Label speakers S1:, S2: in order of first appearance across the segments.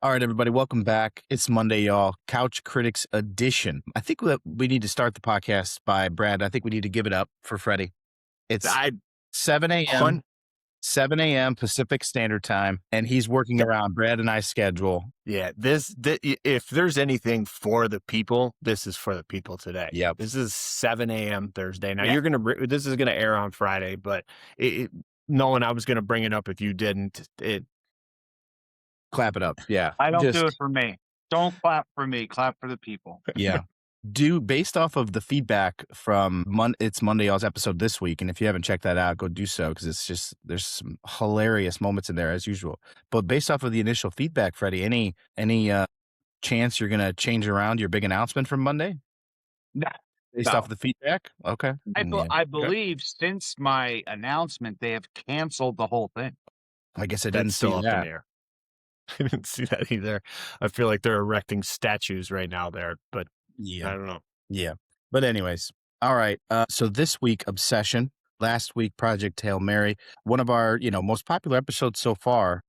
S1: All right, everybody, welcome back. It's Monday, y'all. Couch Critics Edition. I think that we need to start the podcast by Brad. I think we need to give it up for Freddy. It's
S2: I
S1: 7 a.m.,
S2: hun
S1: 7 a.m. Pacific Standard Time, and he's working around Brad and I's schedule.
S2: yeah, if there's anything for the people, this is for the people today.
S1: Yep.
S2: This is 7 a.m. Thursday. Now
S1: Yeah.
S2: this is gonna air on Friday, but Nolan, I was gonna bring it up if you didn't.
S1: Clap it up. Yeah.
S3: I don't do it
S1: Just,
S3: for me. Don't clap for me. Clap for the people.
S1: yeah. Based off of the feedback from it's Monday y'all's episode this week, and if you haven't checked that out, go do so because there's some hilarious moments in there as usual. But based off of the initial feedback, Freddie, any chance you're gonna change around your big announcement from Monday
S3: No,
S1: based
S3: no.
S1: off of the feedback? Okay,
S3: I believe since my announcement, they have canceled the whole thing.
S1: I guess I didn't
S2: That's
S1: see
S2: still up in
S1: that.
S2: the air. I didn't see that either. I feel like they're erecting statues right now there, but I
S1: Yeah,
S2: don't know.
S1: yeah. But anyways, all right. So this week, Obsession. Last week, Project Hail Mary. One of our most popular episodes so far.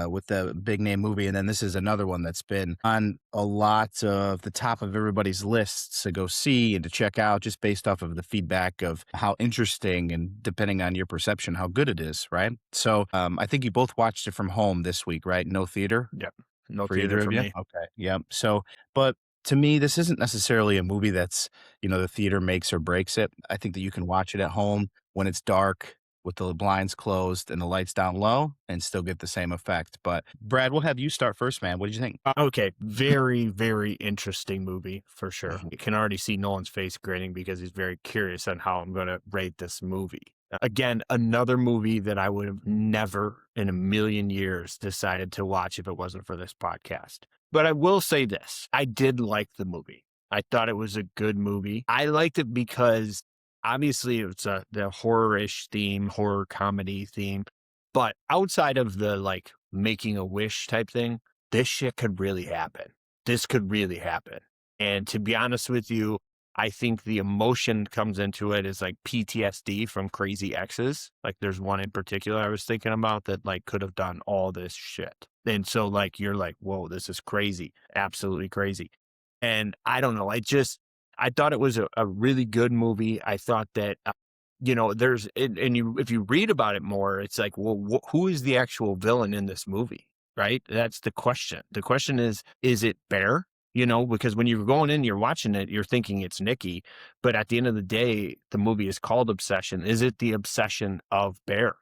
S1: With the big name movie. And then this is another one that's been on a lot of the top of everybody's lists to go see and to check out just based off of the feedback of how interesting and depending on your perception, how good it is, right? So I think you both watched it from home this week, right? No theater
S2: Yep. No
S1: for
S2: theater
S1: either
S2: for
S1: of you?
S2: me.
S1: Okay. Yep. So, but to me, this isn't necessarily a movie that's, the theater makes or breaks it. I think that you can watch it at home when it's dark with the blinds closed and the lights down low and still get the same effect. But Brad, we'll have you start first, man. What did you think?
S2: Okay, very, very interesting movie for sure.
S1: Mhm.
S2: You can already see Nolan's face grinning because he's very curious on how I'm going to rate this movie. Again, another movie that I would have never in a million years decided to watch if it wasn't for this podcast. But I will say this, I did like the movie. I thought it was a good movie. I liked it because obviously it's the horror-ish theme, horror comedy theme. But outside of the like making a wish type thing, this shit could really happen. This could really happen. And to be honest with you, I think the emotion comes into it is like PTSD from Crazy Exes. Like there's one in particular I was thinking about that like could have done all this shit. And so like you're like, whoa, this is crazy. Absolutely crazy. And I don't know. I thought it was a really good movie. I thought that if you read about it more, it's like, well, who is the actual villain in this movie, right? That's the question. The question is it Bear? Because when you're going in, you're watching it, you're thinking it's Nikki, but at the end of the day, the movie is called Obsession. Is it the obsession of Bear?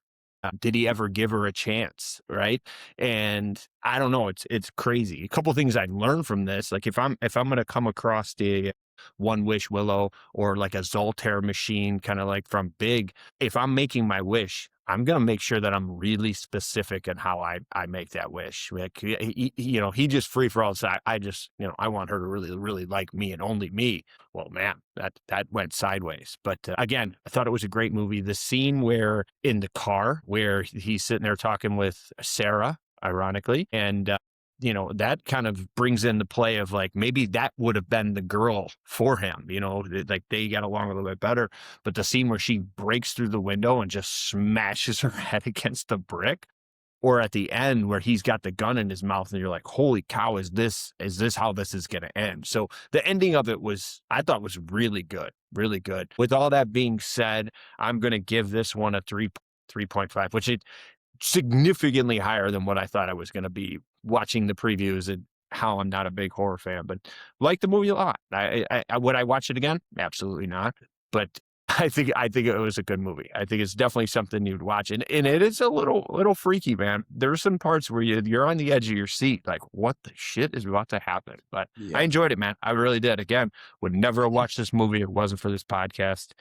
S2: Did he ever give her a chance, right? And I don't know. It's crazy. A couple of things I learned from this, like if I'm going to come across the One Wish Willow or like a Zoltaire machine, kind of like from Big, if I'm making my wish, I'm going to make sure that I'm really specific in how I make that wish. Like, he just free for all. So I just, I want her to really, really like me and only me. Well, man, that went sideways. But again, I thought it was a great movie. The scene where in the car where he's sitting there talking with Sarah, ironically, and that kind of brings in the play of like, maybe that would have been the girl for him, like they got along a little bit better. But the scene where she breaks through the window and just smashes her head against the brick, or at the end where he's got the gun in his mouth and you're like, holy cow, is this how this is going to end? So the ending of it I thought was really good, really good. With all that being said, I'm going to give this one a 3.5, which is significantly higher than what I thought I was going to be watching the previews and how I'm not a big horror fan, but like the movie a lot. Would I watch it again? Absolutely not. But I think it was a good movie. I think it's definitely something you'd watch, and it is a little freaky, man. There's some parts where you're on the edge of your seat, like what the shit is about to happen. But
S1: Yeah.
S2: I enjoyed it, man. I really did. Again, would never have watched this movie if it wasn't for this podcast.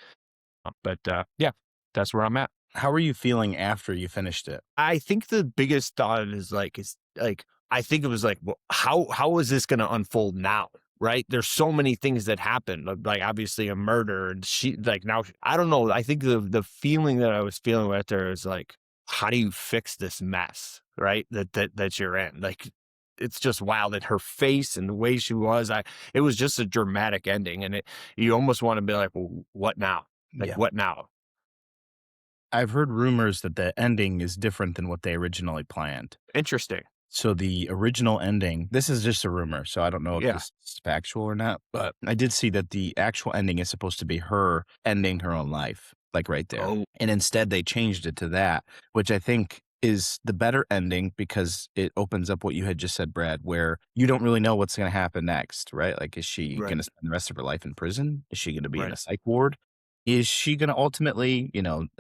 S2: But yeah, that's where I'm at.
S1: How were you feeling after you finished it?
S2: I think the biggest thought is I think it was like, well, how is this going to unfold now? Right? There's so many things that happen, like obviously a murder, and she like now I don't know. I think the feeling that I was feeling right there is like, how do you fix this mess? Right? That you're in. Like, it's just wild that her face and the way she was. It was just a dramatic ending, and you almost want to be like, well, what now? Like,
S1: Yeah.
S2: what now?
S1: I've heard rumors that the ending is different than what they originally planned.
S2: Interesting.
S1: So the original ending, this is just a rumor, so I don't know if
S2: Yeah.
S1: this is factual or not, but I did see that the actual ending is supposed to be her ending her own life, like right there.
S2: Oh,
S1: And instead they changed it to that, which I think is the better ending because it opens up what you had just said, Brad, where you don't really know what's going to happen next, right? Like, is she going
S2: right,
S1: to spend the rest of her life in prison? Is she going to be in
S2: right.
S1: a psych ward? Is she going to ultimately,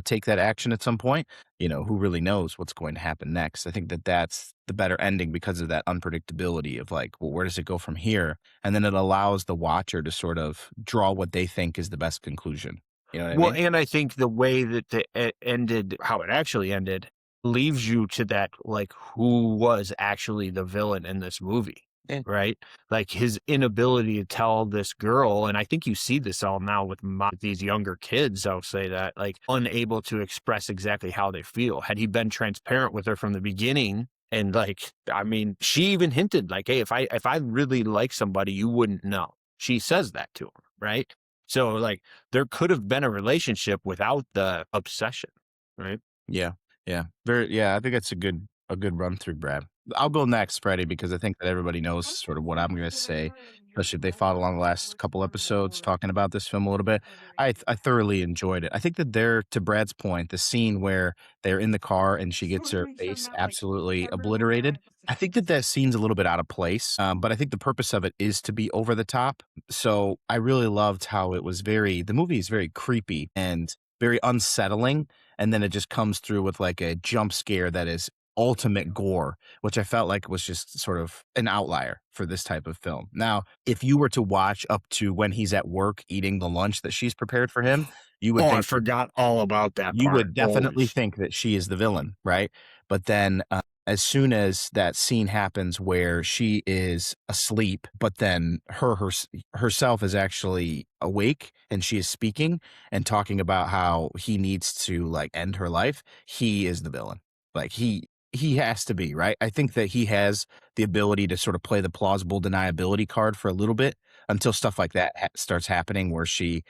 S1: take that action at some point? Who really knows what's going to happen next? I think that that's the better ending because of that unpredictability of like, well, where does it go from here? And then it allows the watcher to sort of draw what they think is the best conclusion. You know what I
S2: Well,
S1: mean?
S2: and I think the way that it ended, how it actually ended, leaves you to that, like, who was actually the villain in this movie,
S1: Yeah.
S2: right? Like his inability to tell this girl, and I think you see this all now with these younger kids. I'll say that, like, unable to express exactly how they feel. Had he been transparent with her from the beginning, and like, I mean, she even hinted, like, hey, if I really like somebody, you wouldn't know. She says that to him, right? So like there could have been a relationship without the obsession, right?
S1: Yeah. Yeah. I think that's a good run through, Brad. I'll go next, Freddie, because I think that everybody knows sort of what I'm gonna say, especially if they followed along the last couple episodes talking about this film a little bit. I thoroughly enjoyed it. I think that there, to Brad's point, the scene where they're in the car and she gets her face absolutely obliterated. I think that that scene's a little bit out of place, but I think the purpose of it is to be over the top. So I really loved how it was the movie is very creepy and very unsettling, and then it just comes through with like a jump scare that is ultimate gore, which I felt like was just sort of an outlier for this type of film. Now, if you were to watch up to when he's at work eating the lunch that she's prepared for him, you would
S2: Oh, I
S1: think
S2: forgot all about that
S1: you
S2: part.
S1: would
S2: Holy
S1: definitely think that she is the villain, right? But then, as soon as that scene happens where she is asleep, but then herself is actually awake and she is speaking and talking about how he needs to like end her life, he is the villain. Like he has to be, right? I think that he has the ability to sort of play the plausible deniability card for a little bit until stuff like that starts happening where she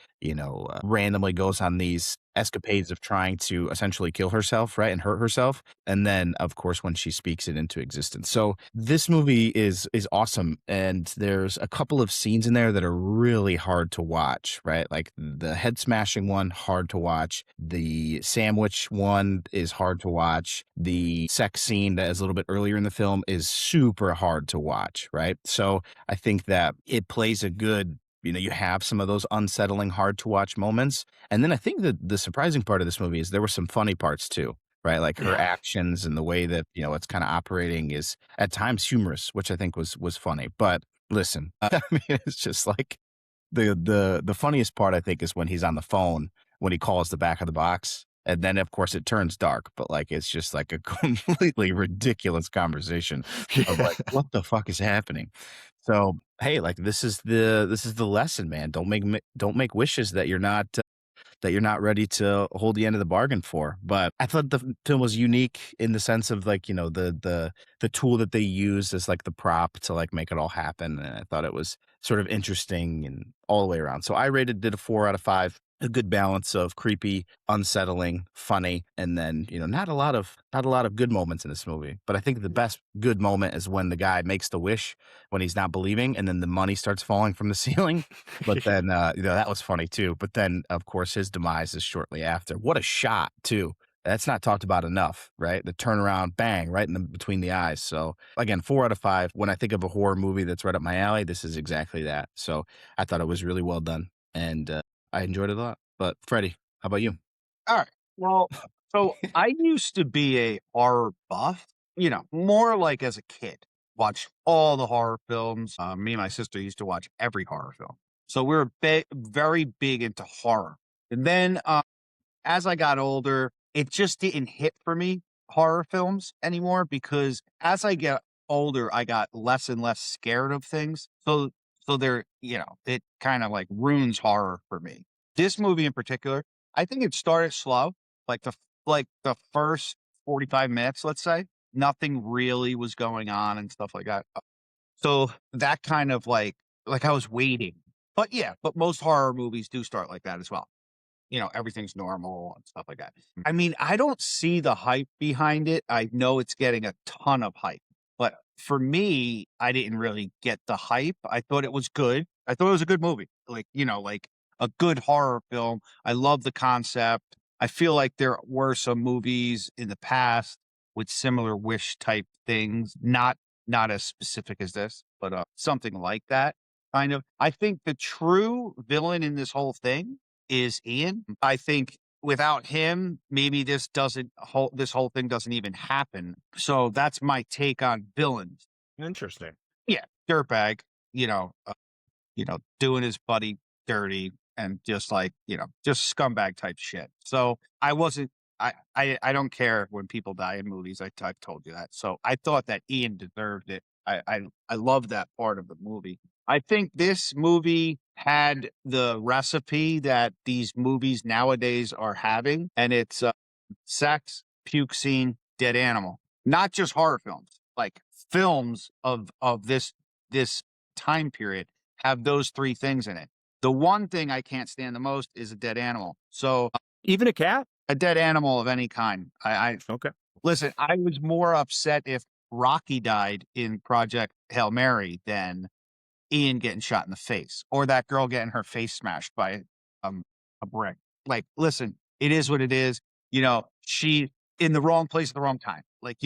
S1: randomly goes on these escapades of trying to essentially kill herself, right, and hurt herself. And then, of course, when she speaks it into existence. So this movie is awesome, and there's a couple of scenes in there that are really hard to watch, right? Like the head smashing one, hard to watch. The sandwich one is hard to watch. The sex scene that is a little bit earlier in the film is super hard to watch, right? So I think that it plays a good you have some of those unsettling, hard to watch moments. And then I think that the surprising part of this movie is there were some funny parts too, right? Like her
S2: yeah.
S1: actions and the way that, it's kind of operating is at times humorous, which I think was funny. But listen, I mean, it's just like the funniest part I think is when he's on the phone when he calls the back of the box. And then of course it turns dark, but like it's just like a completely ridiculous conversation of
S2: Yeah.
S1: like, what the fuck is happening? So hey, like this is the lesson, man. Don't make wishes that you're not ready to hold the end of the bargain for. But I thought the film was unique in the sense of like, the tool that they used as like the prop to like make it all happen. And I thought it was sort of interesting and all the way around. So I rated it a 4 out of 5. A good balance of creepy, unsettling, funny, and then not a lot of good moments in this movie. But I think the best good moment is when the guy makes the wish when he's not believing, and then the money starts falling from the ceiling. But then, that was funny too. But then, of course, his demise is shortly after. What a shot, too. That's not talked about enough, right? The turnaround, bang, right in between the eyes. So again, 4 out of 5. When I think of a horror movie that's right up my alley, this is exactly that. So I thought it was really well done, and I enjoyed it a lot. But Freddie, how about you?
S3: All right. Well, so I used to be a horror buff, more like as a kid. Watch all the horror films. Me and my sister used to watch every horror film. So we were very big into horror. And then as I got older, it just didn't hit for me, horror films anymore, because as I get older, I got less and less scared of things. So it kind of like ruins horror for me. This movie in particular, I think it started slow, like the first 45 minutes, let's say. Nothing really was going on and stuff like that. So that kind of like I was waiting. But yeah, but most horror movies do start like that as well. Everything's normal and stuff like that. I mean, I don't see the hype behind it. I know it's getting a ton of hype. But for me, I didn't really get the hype. I thought it was good. I thought it was a good movie. Like, like a good horror film. I love the concept. I feel like there were some movies in the past with similar wish type things, not as specific as this, but something like that kind of. I think the true villain in this whole thing is Ian. I think without him, maybe this whole thing doesn't even happen. So that's my take on villains.
S2: Interesting.
S3: Yeah, dirtbag, you know, uh, doing his buddy dirty and just like, just scumbag type shit. So I wasn't I don't care when people die in movies. I've told you that. So I thought that Ian deserved it. I love that part of the movie. I think this movie had the recipe that these movies nowadays are having, and it's sex, puke scene, dead animal. Not just horror films, like films of this time period have those three things in it. The one thing I can't stand the most is a dead animal. So
S2: Even a cat?
S3: a dead animal of any kind. I
S2: Okay.
S3: listen. I was more upset if Rocky died in Project Hail Mary than Ian getting shot in the face or that girl getting her face smashed by a brick. Like, listen, it is what it is. She in the wrong place at the wrong time. Like,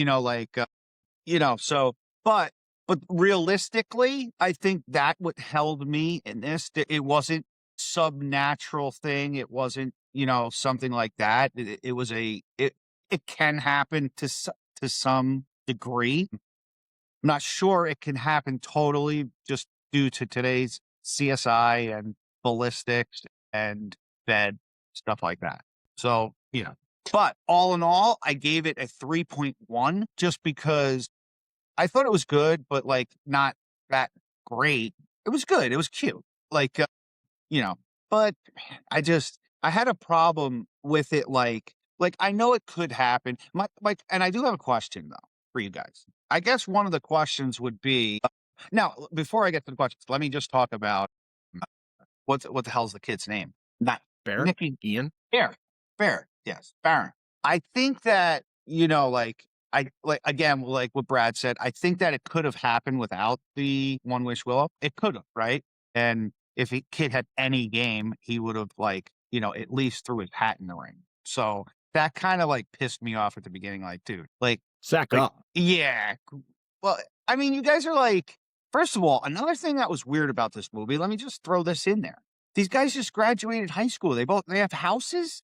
S3: so, but realistically, I think that what held me in this, it wasn't subnatural thing. It wasn't, something like that. It can happen to some degree. I'm not sure it can happen totally just due to today's CSI and ballistics and bed stuff like that. So, but all in all, I gave it a 3.1 just because I thought it was good, but like not that great. It was good. It was cute. Like, you know, but man, I had a problem with it. Like I know it could happen. And I do have a question though for you guys. I guess one of the questions would be now before I get to the questions, let me just talk about what the hell's the kid's name? Not
S2: Bear?
S3: Nikki
S2: Ian?
S3: Fair. Fair. Yes. Baron. I think that, like I like again, like what Brad said, I think that it could have happened without the One Wish Willow. It could have, right? And if a kid had any game, he would have at least threw his hat in the ring. So that kind of like pissed me off at the beginning. Like, dude,
S2: Sack
S3: like,
S2: up.
S3: yeah. Well, I mean, you guys are like, first of all, another thing that was weird about this movie, let me just throw this in there. These guys just graduated high school. They have houses.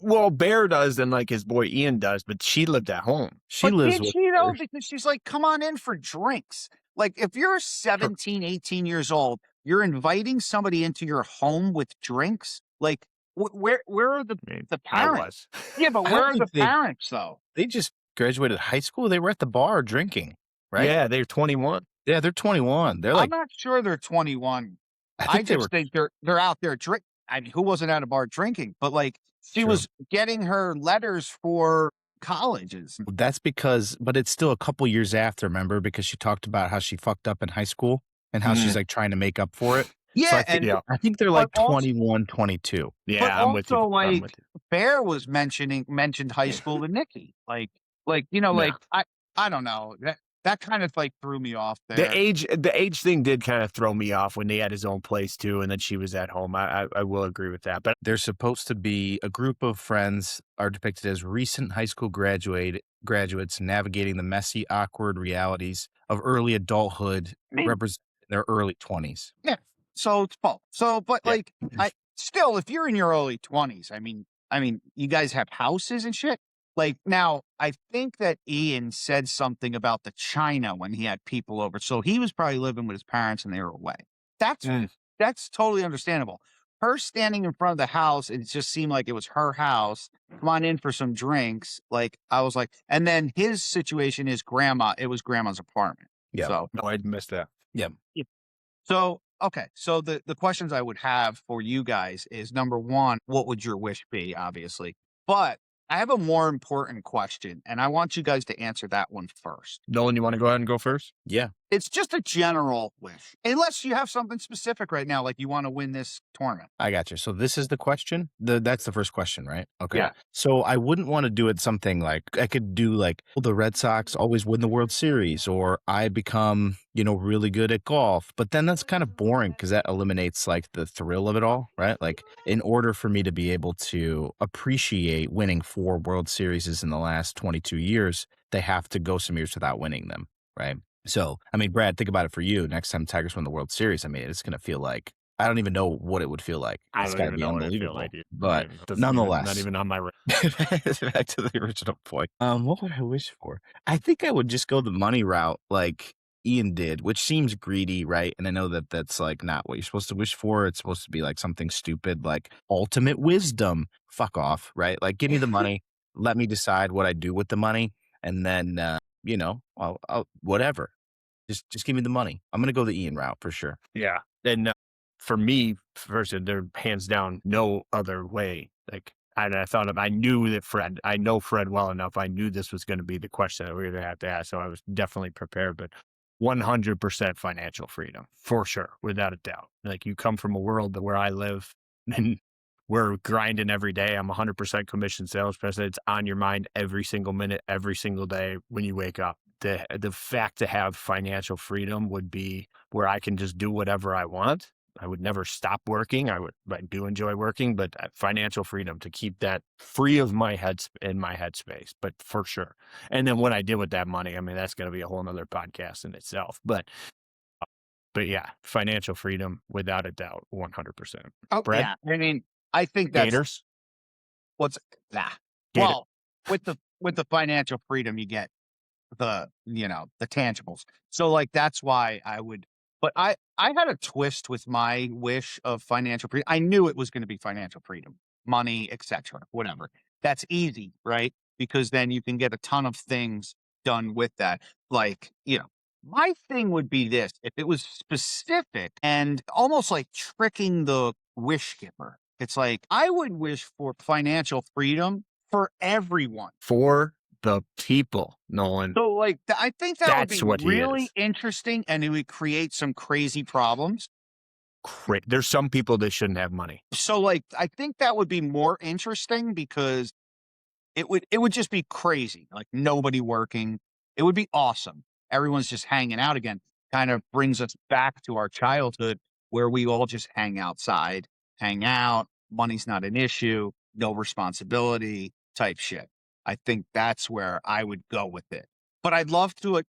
S2: Well, Bear does, and like his boy Ian does, but she lived at home.
S1: She
S3: But
S1: lives
S3: did
S1: with
S3: she though?
S1: her.
S3: Because she's like, come on in for drinks. Like if you're 17, 18 years old, you're inviting somebody into your home with drinks. Like where are the
S2: I mean,
S3: the
S2: I
S3: parents?
S2: was.
S3: Yeah, but
S1: I
S3: where
S1: don't
S3: are the
S1: think they
S3: parents though?
S1: they just graduated high school. They were at the bar drinking, right?
S2: Yeah, they're 21.
S1: Yeah, they're 21. They're
S3: I'm
S1: like,
S3: not sure they're 21.
S1: I
S3: I
S1: think they were
S3: just think they're out there drink. I mean, who wasn't at a bar drinking? But like she
S1: true.
S3: was getting her letters for colleges.
S1: That's because, but it's still a couple years after, remember? Because she talked about how she fucked up in high school and how she's like trying to make up for it. So
S3: Yeah,
S1: I think
S3: and
S2: Yeah.
S1: I think they're
S3: but
S1: like
S3: also
S1: 21, 22.
S3: but
S2: Yeah, I'm with you.
S3: also
S2: I'm
S3: like
S2: with you.
S3: Bear was mentioned high school to Nikki. Like
S2: Yeah.
S3: like I don't know. That kind of like threw me off
S2: The
S3: there.
S2: age thing did kind of throw me off when they had his own place too, and then she was at home. I will agree with that. But
S1: They're supposed to be a group of friends are depicted as recent high school graduates navigating the messy, awkward realities of early adulthood,
S3: Man,
S1: representing their early 20s.
S3: yeah. So it's both. So but
S2: yeah,
S3: like I still if you're in your early 20s, I mean you guys have houses and shit. Like now I think that Ian said something about the China when he had people over. So he was probably living with his parents and they were away. That's
S2: Mm.
S3: that's totally understandable. Her standing in front of the house, it just seemed like it was her house. Come on in for some drinks. Like I was like, and then his situation is grandma. It was grandma's apartment.
S1: Yeah.
S3: So
S2: No, I'd missed that.
S1: Yeah.
S3: so okay. So the questions I would have for you guys is number one, what would your wish be? Obviously, but I have a more important question, and I want you guys to answer that one first.
S2: Nolan, you want to go ahead and go first?
S1: Yeah.
S3: It's just a general wish, unless you have something specific right now, like you want to win this tournament.
S1: I got you. So this is the question. That's the first question, right? Okay.
S3: Yeah.
S1: So I wouldn't want to do it something like I could do like well, the Red Sox always win the World Series, or I become really good at golf. But then that's kind of boring because that eliminates like the thrill of it all, right? Like in order for me to be able to appreciate winning 4 World Series in the last 22 years, they have to go some years without winning them, right? So, I mean, Brad, think about it for you. Next time Tigers win the World Series, I mean, it's going to feel like I don't even know what it would feel like.
S2: I
S1: It's
S2: don't
S1: gotta
S2: even
S1: be
S2: know what I feel
S1: unbelievable.
S2: like.
S1: But
S2: Not
S1: nonetheless,
S2: even on my.
S1: back to the original point. What would I wish for? I think I would just go the money route like Ian did, which seems greedy, right? And I know that that's like not what you're supposed to wish for. It's supposed to be like something stupid, like ultimate wisdom. Fuck off, right? Like give me the money, let me decide what I do with the money, and then I'll whatever. Just give me the money. I'm gonna go the Ian route for sure.
S2: Yeah. And for me, first, there hands down no other way. Like I knew that I know Fred well enough. I knew this was going to be the question that we were going to have to ask. So I was definitely prepared, but 100% financial freedom for sure, without a doubt. Like you come from a world where I live and we're grinding every day. I'm 100% commission salesperson. It's on your mind every single minute, every single day when you wake up. The fact to have financial freedom would be where I can just do whatever I want. I would never stop working. I do enjoy working, but financial freedom to keep that free of my headspace, but for sure. And then what I did with that money, I mean, that's going to be a whole nother podcast in itself. But yeah, financial freedom without a doubt, 100%.
S3: Oh,
S2: Brad?
S3: yeah. I mean, I think that's
S2: Gators?
S3: what's that.
S2: Gator.
S3: Well, with the financial freedom, you get the tangibles. So like that's why I would. But I had a twist with my wish of financial freedom. I knew it was going to be financial freedom, money, etc. Whatever. That's easy, right? Because then you can get a ton of things done with that. Like my thing would be this: if it was specific and almost like tricking the wish giver. It's like I would wish for financial freedom for everyone.
S2: For the people, Nolan.
S3: So, like, I think that would
S2: That's
S3: be
S2: what he
S3: really
S2: is.
S3: interesting, and it would create some crazy problems.
S2: There's some people that shouldn't have money.
S3: So, like, I think that would be more interesting because it would just be crazy, like nobody working. It would be awesome. Everyone's just hanging out again. Kind of brings us back to our childhood where we all just hang outside, hang out. Money's not an issue, no responsibility type shit. I think that's where I would go with it. But I'd love to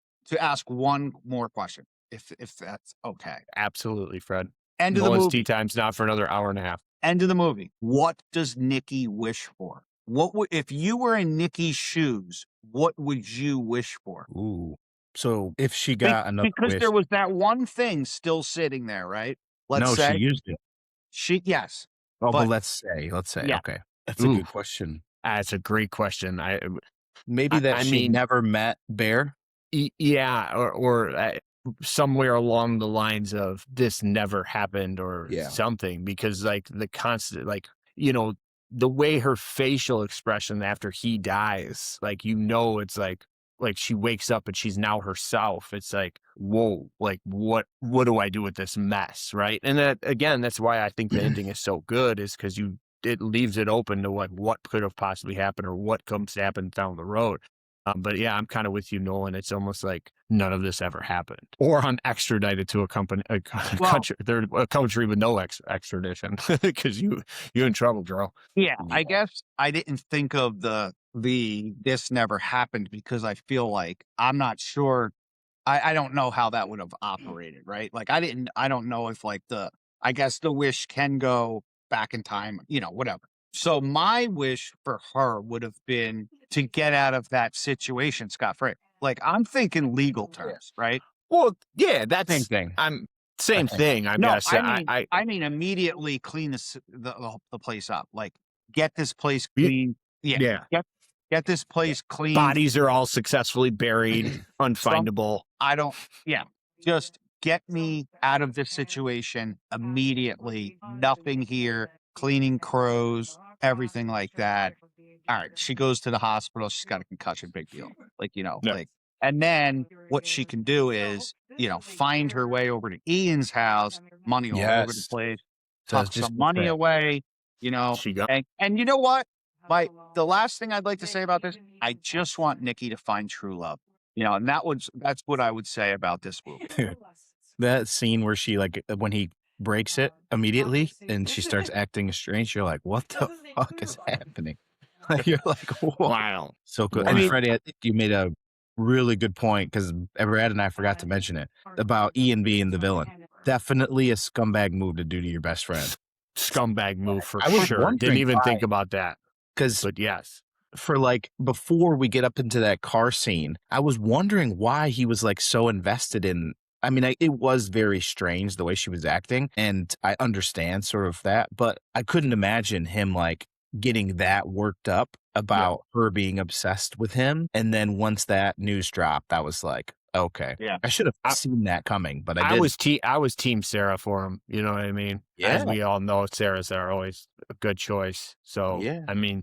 S3: ask one more question, if that's okay.
S2: Absolutely, Fred.
S3: End of the
S2: Nolan's
S3: movie.
S2: tea time's not for another hour and a half.
S3: End of the movie. What does Nikki wish for? What would if you were in Nikki's shoes? What would you wish for?
S1: Ooh. So if she got another
S3: Because
S1: wish,
S3: there was that one thing still sitting there, right? Let's
S1: no, she
S3: say
S1: used it.
S3: yes,
S1: Oh, but
S3: but
S1: let's say,
S3: yeah.
S1: okay. That's a
S2: Ooh.
S1: good question.
S2: That's a great question.
S1: Maybe that
S2: I
S1: she
S2: mean-
S1: never met Bear.
S2: Yeah, or somewhere along the lines of this never happened or
S1: Yeah.
S2: something, because like the constant, like, the way her facial expression after he dies, like, it's like she wakes up and she's now herself. It's like, whoa, like what do I do with this mess? Right. And that, again, that's why I think the ending is so good, is because it leaves it open to what could have possibly happened or what comes to happen down the road. But yeah, I'm kind of with you, Nolan. It's almost like none of this ever happened, or I'm extradited to a country with no extradition, because you in trouble, girl.
S3: Yeah, I guess I didn't think of the this never happened because I feel like I'm not sure. I don't know how that would have operated, right? Like I don't know if like I guess the wish can go back in time, whatever. So my wish for her would have been to get out of that situation, Scott Frey. Like I'm thinking legal terms, right?
S2: Well, yeah, that's
S1: Same thing.
S2: Same
S1: think.
S2: thing. I
S3: No,
S2: guess.
S3: I mean immediately clean the place up. Like get this place clean.
S2: Yeah.
S3: Get this place clean.
S2: Bodies are all successfully buried, unfindable.
S3: Just get me out of this situation immediately. Nothing here. Cleaning crows, everything like that. All right. She goes to the hospital. She's got a concussion. Big deal.
S2: Yeah.
S3: And then what she can do is find her way over to Ian's house, money all over the
S1: Yes.
S3: place,
S1: So I was
S3: tuck
S1: just
S3: some
S1: gonna
S3: money
S1: say,
S3: away,
S2: She got
S3: and you know what? The last thing I'd like to say about this, I just want Nikki to find true love. And that's what I would say about this movie.
S1: dude, that scene where she like when he breaks it immediately and she starts acting strange, you're like, what the fuck is happening? You're like, whoa.
S2: wow.
S1: So good.
S2: Wow.
S1: And
S2: I mean-
S1: Freddie, I think you made a really good point because Brad and I forgot to mention it about Ian being the villain. Definitely a scumbag move to do to your best friend.
S2: Scumbag move for
S1: I was
S2: sure.
S1: wondering
S2: Didn't even
S1: why.
S2: think about that.
S1: Because
S2: But yes.
S1: for like before we get up into that car scene, I was wondering why he was like so invested in. I mean, it was very strange the way she was acting, and I understand sort of that, but I couldn't imagine him like getting that worked up about her being obsessed with him. And then once that news dropped, I was like, okay,
S3: Yeah.
S1: I should have seen that coming, but I did.
S2: I was team Sarah for him. You know what I mean? As
S1: Yeah.
S2: we all know, Sarah's are always a good choice. So
S1: Yeah.
S2: I mean,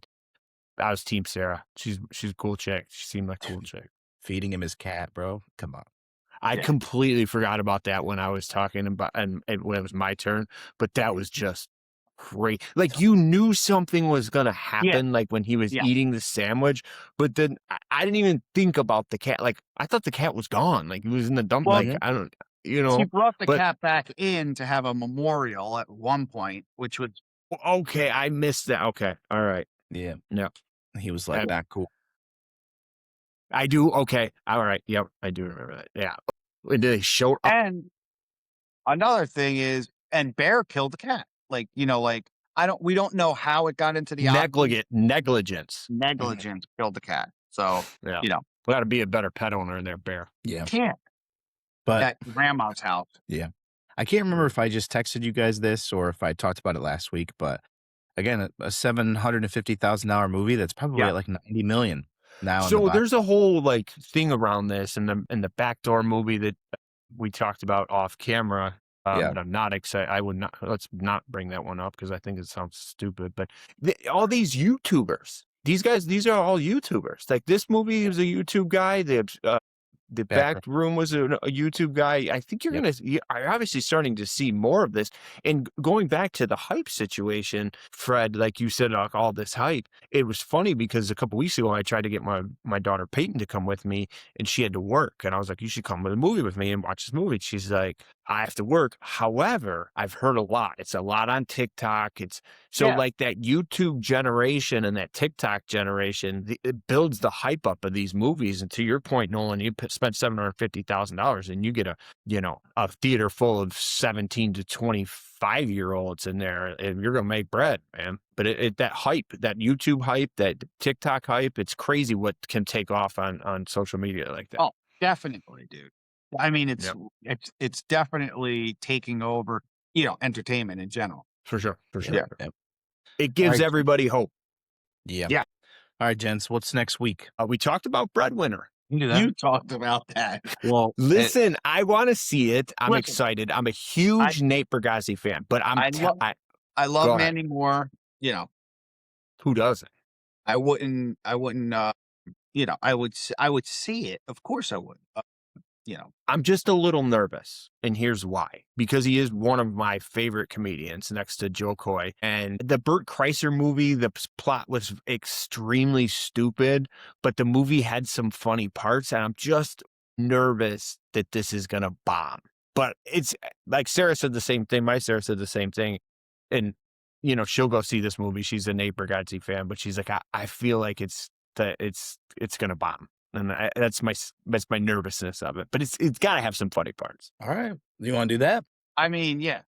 S2: I was team Sarah. She's a cool chick. She seemed like a cool chick.
S1: Feeding him his cat, bro. Come on.
S2: I completely forgot about that when I was talking about and when it was my turn, but that was just great. Like you knew something was gonna happen, like when he was eating the sandwich, but then I didn't even think about the cat. Like I thought the cat was gone. Like he was in the dump.
S3: Well,
S2: like I don't,
S3: She brought the cat back in to have a memorial at one point, which was
S2: okay. I missed that. Okay, all right.
S1: Yeah.
S2: Yeah.
S1: He was like, not cool.
S2: I do. Okay. All right. Yep. I do remember that. Yeah. Did they show up?
S3: And another thing is, and Bear killed the cat. We don't know how it got into the
S2: negligence
S3: killed the cat. So,
S2: we got to be a better pet owner in there, Bear.
S1: Yeah.
S3: Can't.
S1: But
S3: At grandma's house.
S1: Yeah. I can't remember if I just texted you guys this or if I talked about it last week, but again, a $750,000 movie that's probably at like 90 million now.
S2: So there's a whole like thing around this and the backdoor movie that we talked about off camera. But I'm not excited. I would not. Let's not bring that one up because I think it sounds stupid. But all these YouTubers, these are all YouTubers. Like this movie is a YouTube guy. The back room was a YouTube guy. I think you're obviously starting to see more of this. And going back to the hype situation, Fred, like you said, all this hype, it was funny because a couple weeks ago, I tried to get my daughter Peyton to come with me and she had to work. And I was like, you should come with a movie with me and watch this movie. She's like, I have to work. However, I've heard a lot. It's a lot on TikTok. Like that YouTube generation and that TikTok generation, it builds the hype up of these movies. And to your point, Nolan, you spent $750,000 and you get a theater full of 17 to 25-year-olds in there, and you're gonna make bread, man. But that hype, that YouTube hype, that TikTok hype, it's crazy what can take off on social media like that.
S3: Oh, definitely, dude. I mean, it's definitely taking over, entertainment in general.
S2: For sure.
S3: Yeah.
S2: It gives everybody hope.
S1: Yeah.
S3: All
S1: right, gents. What's next week?
S2: We talked about Breadwinner.
S3: You talked about that.
S1: Well,
S2: listen, I want to see it. I'm excited. I'm a huge Nate Bargatze fan, but
S3: I love Mandy Moore.
S2: Who doesn't?
S3: I wouldn't. I would see it. Of course, I would.
S2: I'm just a little nervous, and here's why. Because he is one of my favorite comedians next to Joe Coy. And the Bert Kreischer movie, the plot was extremely stupid, but the movie had some funny parts, and I'm just nervous that this is going to bomb. But it's like Sarah said the same thing. My Sarah said the same thing. And, she'll go see this movie. She's a Nate Bargatze fan, but she's like, I feel like it's going to bomb. And that's my nervousness of it, but it's got to have some funny parts.
S1: All right, you want to do that?
S3: I mean, yeah,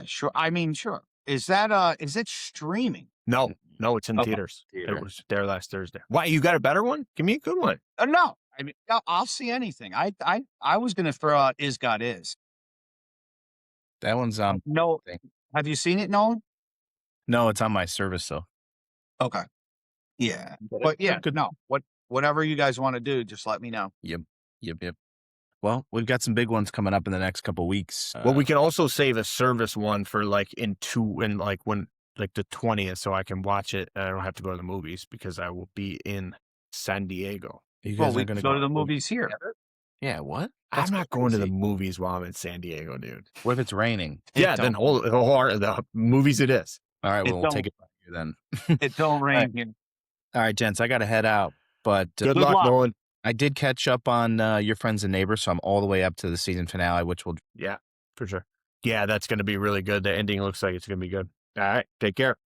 S3: sure. I mean, sure. Is it streaming?
S2: No, it's in theaters. It was there last Thursday. Why, you got a better one? Give me a good one.
S3: No, I mean, I'll see anything. I was going to throw out Is God Is.
S1: That one's
S3: no. Have you seen it,
S1: No, it's on my service though.
S3: Okay. Yeah, but yeah, no. Whatever you guys want to do, just let me know.
S1: Yep. Well, we've got some big ones coming up in the next couple of weeks.
S2: Well, we can also save a service one for like when the 20th, so I can watch it and I don't have to go to the movies because I will be in San Diego.
S3: We can go to the movies here.
S1: Yeah, what?
S2: I'm
S1: That's
S2: not going to the
S1: crazy.
S2: movies while I'm in San Diego, dude.
S1: What if it's raining?
S2: Yeah, then the movies it is.
S1: All right,
S3: It
S1: well, we'll take
S3: don't
S1: it back here then.
S3: it don't
S1: All right,
S3: rain here.
S1: all right, gents, I gotta head out, but
S2: Good
S3: Good
S2: luck,
S3: luck.
S2: Nolan.
S1: I did catch up on Your Friends and Neighbors, so I'm all the way up to the season finale, which will
S2: Yeah, for sure. Yeah, that's going to be really good. The ending looks like it's going to be good. All right, take care.